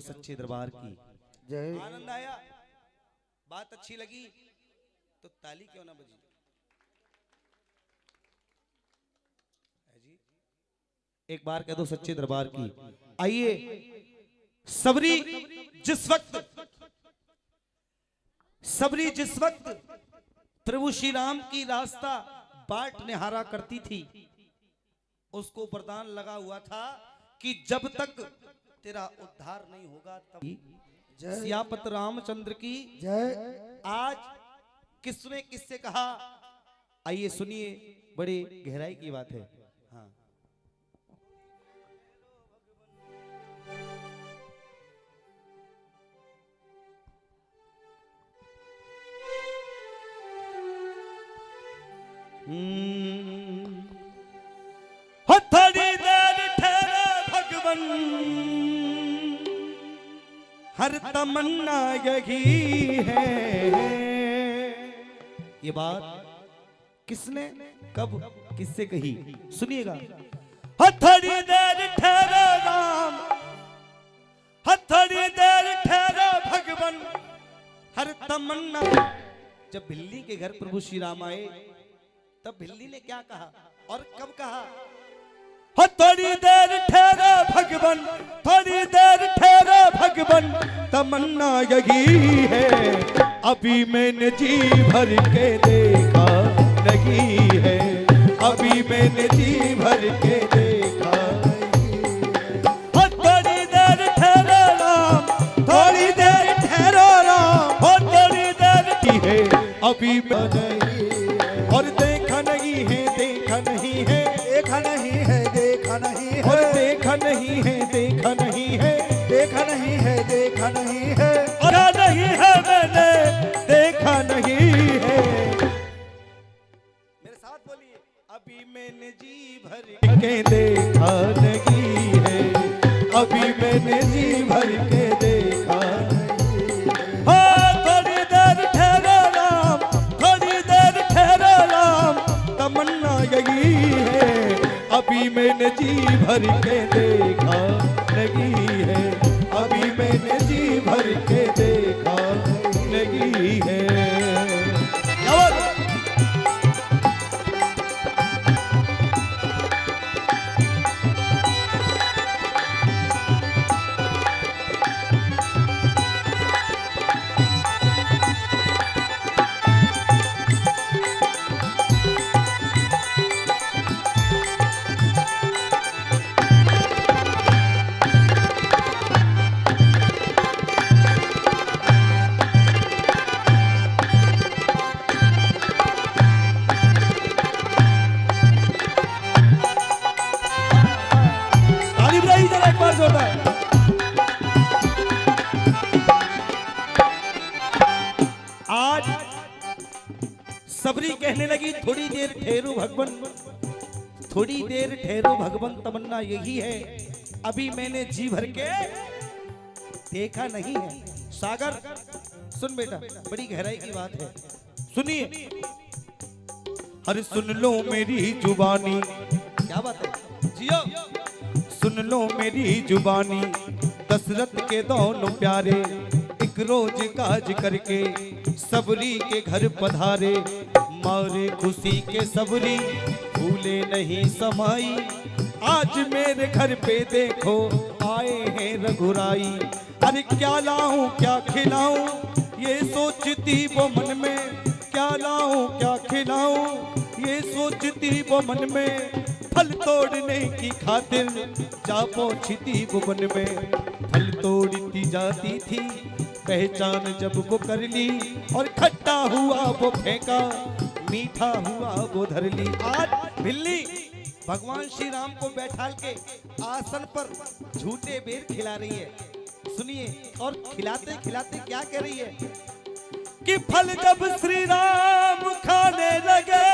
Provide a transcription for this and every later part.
सच्चे दरबार की जय। आनंद आया, बात अच्छी लगी तो ताली क्यों ना बजी। जी एक बार कह दो सच्चे दरबार की। आइए, सबरी जिस वक्त प्रभु श्री राम की रास्ता बाट निहारा करती थी, उसको वरदान लगा हुआ था कि जब तक तेरा उद्धार नहीं होगा तब। सियापत रामचंद्र की जय। आज किसने किससे कहा, आइए सुनिए, बड़े गहराई की बात है। हाँ, थोड़ी देर ठहरे भगवन, हर तमन्ना यही है। ये बात किसने कब किससे कही, सुनिएगा। थोड़ी देर ठहरो राम, थोड़ी देर ठहरो भगवन, हर तमन्ना। जब भिल्ली के घर प्रभु श्री राम आए तब भिल्ली ने क्या कहा और कब कहा। थोड़ी देर ठहरो भगवन, थोड़ी देर ठहरो भगवन, तमन्ना यही है, अभी मैंने जी भर के देखा नहीं है, अभी मैंने जी भर के देखा नहीं है। थोड़ी देर ठहरो राम, थोड़ी देर ठहरो राम, थोड़ी देर की है, अभी मैं और देखा नहीं है, देखा नहीं है, देखा नहीं है, देखा नहीं है, और देखा नहीं है, देखा नहीं है, देखा नहीं है, देखा नहीं है, और नहीं है, मैंने देखा नहीं है। मेरे साथ बोलिए, अभी मैंने जी भर के देखा नहीं है, अभी मैंने जी भर के देखा नहीं है। थोड़ी देर ठहरो राम, थोड़ी देर ठहरो राम, तमन्ना यही है, अभी मैंने जी भर के देखा नहीं है, अभी मैंने जी भर के देखा नहीं है। आज सबरी कहने लगी, थोड़ी देर ठहरो भगवन, थोड़ी देर ठहरो भगवन, तमन्ना यही है, अभी मैंने जी भर के देखा नहीं है। सागर सुन बेटा, बड़ी गहराई की बात है, सुनिए। अरे सुन लो मेरी जुबानी, क्या बात है जियो, सुन लो मेरी जुबानी, दशरथ के दोनों प्यारे एक रोज काज करके सबरी के घर पधारे, मारे खुशी के सबरी भूले नहीं समाई, आज मेरे घर पे देखो आए हैं रघुराई। अरे क्या लाऊं क्या खिलाऊं, ये सोचती वो मन में, क्या लाऊं क्या खिलाऊं, ये सोचती वो मन में, फल तोड़ने की खातिर जा पहुंचती वो वन में, फल तोड़ती जाती थी, पहचान जब वो कर ली, और खट्टा हुआ वो फेंका, मीठा हुआ वो धर ली। आज भिल्ली भगवान श्री राम को बैठाल के आसन पर झूठे बेर खिला रही है, सुनिए। और खिलाते खिलाते क्या कह रही है कि फल जब श्री राम खाने लगे,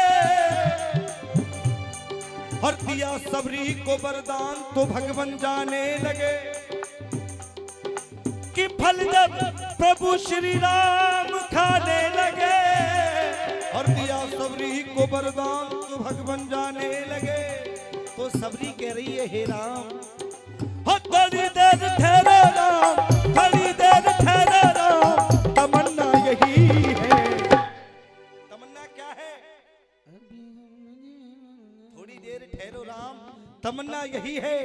और दिया सबरी को वरदान तो भगवान जाने लगे, कि फल जब प्रभु श्री राम खाने लगे, और दिया सबरी को वरदान तो भगवान जाने लगे। तो सबरी कह रही है, हे राम, थोड़ी देर ठहरो राम, थोड़ी देर ठहरो राम, तमन्ना यही है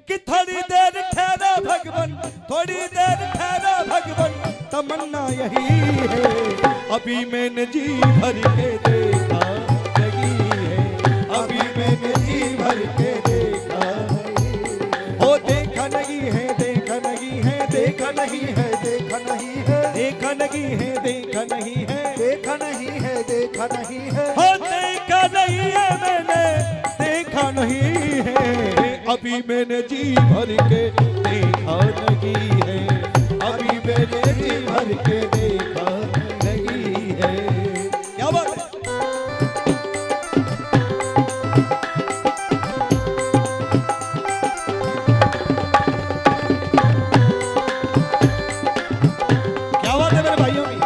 कि थोड़ी देर ठहरो भगवन, थोड़ी देर ठहरो भगवन, तमन्ना यही है। अभी मैंने जी भर के देखा लगी है, अभी मैंने जी भर के देखा, ओ देखा नहीं है, देखा नहीं है, देखा नहीं है, देखा नहीं है, देखा नहीं है, देखा नहीं है, देखा नहीं है, देखा नहीं है, हो देखा नहीं है, मैंने देखा नहीं है। अभी मैंने जी भर के देखा नहीं है, अभी मैंने जी भर के देखा नहीं है। क्या बात है? क्या बात है मेरे भाइयों की?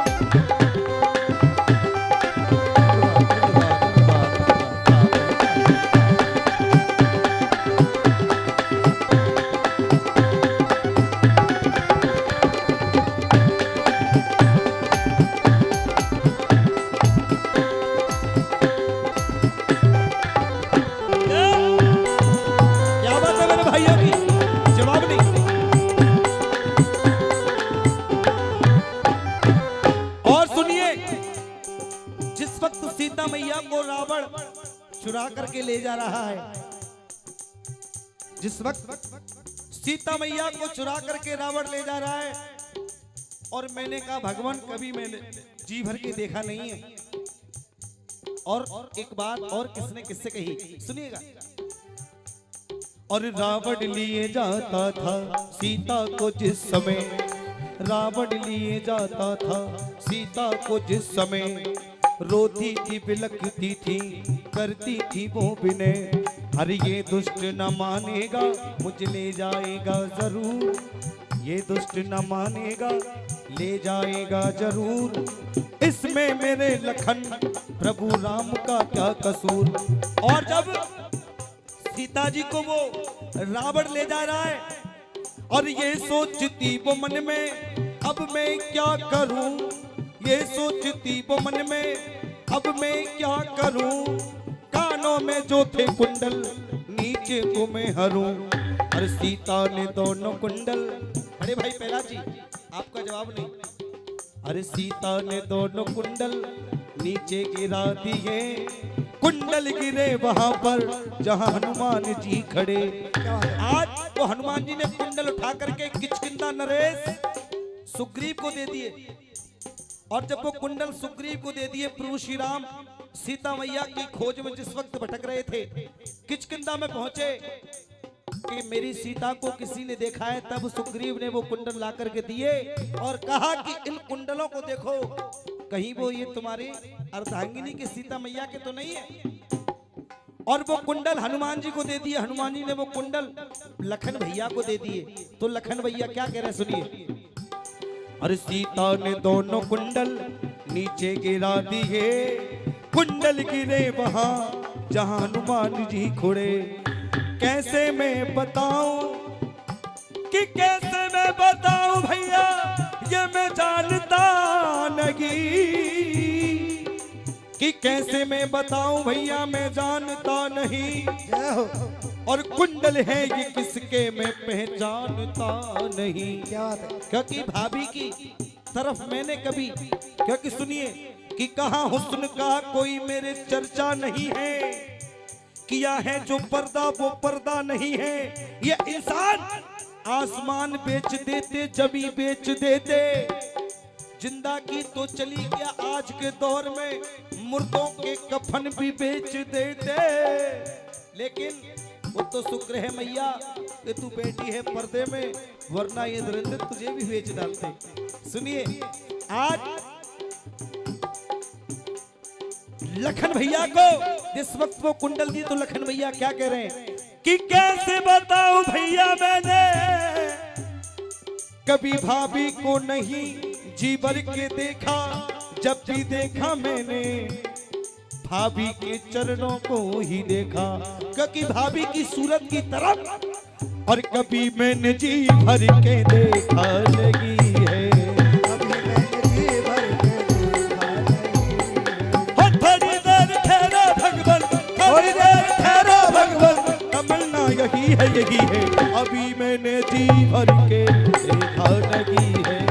क्या बात है मेरे भाइयों की? जवाब नहीं। और सुनिए, जिस वक्त सीता मैया को रावण चुरा करके ले जा रहा है, जिस वक्त सीता मैया को चुरा करके रावण ले जा रहा है, और मैंने कहा भगवान कभी मैंने जी भर के देखा नहीं है। और एक बात और किसने किससे कही, सुनिएगा। और रावण लिए जाता था सीता को जिस समय, रावण लिए जाता था सीता को जिस समय, रोती थी बिलखती थी करती थी वो विनय, अरे ये दुष्ट न मानेगा मुझे ले जाएगा जरूर, ये दुष्ट न मानेगा ले जाएगा जरूर, इसमें मेरे लखन प्रभु राम का क्या कसूर। और जब सीता जी को वो रावण ले जा रहा है, और ये सोचती वो मन में अब मैं क्या करूं, ये सोचती वो मन में अब मैं क्या करूं, कानों में जो थे कुंडल नीचे को मैं हरूं, और सीता ने दोनों कुंडल, अरे भाई पहला जी आपका जवाब नहीं, अरे सीता ने दोनों कुंडल नीचे गिरा दिए, कुंडल गिरे वहां पर जहां हनुमान जी खड़े। आज वो हनुमान जी ने कुंडल उठा करके किष्किंधा नरेश सुग्रीव को दे दिए, और जब वो कुंडल सुग्रीव को दे दिए, प्रभु श्री राम सीता मैया की खोज में जिस वक्त भटक रहे थे, किष्किंधा में पहुंचे कि मेरी सीता को किसी ने देखा है, तब सुग्रीव ने वो कुंडल ला करके दिए और कहा कि इन कुंडलों को देखो, कहीं वो ये तुम्हारी अर्धांगिनी की सीता मैया के तो नहीं है। और वो कुंडल हनुमान जी को दे दिए, हनुमान जी ने वो कुंडल लखन भैया को दे दिए, तो लखन भैया क्या कह रहे हैं सुनिए। अरे सीता ने दोनों कुंडल नीचे गिरा दिए, कुंडल गिरे वहां जहां हनुमान जी खड़े, कैसे मैं बताऊं कि कैसे मैं बताऊं भैया ये मैं जानता नहीं, कि कैसे मैं बताऊं भैया मैं जानता नहीं, और कुंडल है ये किसके मैं पहचानता नहीं। क्या बात है? क्योंकि भाभी की तरफ मैंने कभी, क्योंकि सुनिए कि कहाँ हुस्न का कोई मेरे चर्चा नहीं है, किया है जो पर्दा वो पर्दा नहीं है, ये इंसान आसमान बेच देते जमी बेच देते, जिंदा की तो चली गया आज के दौर में मुर्दों के कफन भी बेच देते, लेकिन वो तो शुक्र है मैया कि तू बेटी है पर्दे में, वरना ये धुरंधर तुझे भी बेच डालते। सुनिए आज लखन भैया को जिस वक्त वो कुंडल दी, तो लखन भैया क्या कह रहे हैं कि कैसे बताऊं भैया मैंने कभी भाभी को नहीं जी भर के देखा, जब भी देखा मैंने भाभी के चरणों को ही देखा, क्योंकि भाभी की सूरत की तरफ और कभी मैंने जी भर के देखा लगी है, अभी मैंने जी भर के देखा नहीं। थोड़ी देर ठहरो भगवान, थोड़ी देर ठहरो है यही है, अभी मैंने जी भर के देखा नहीं है।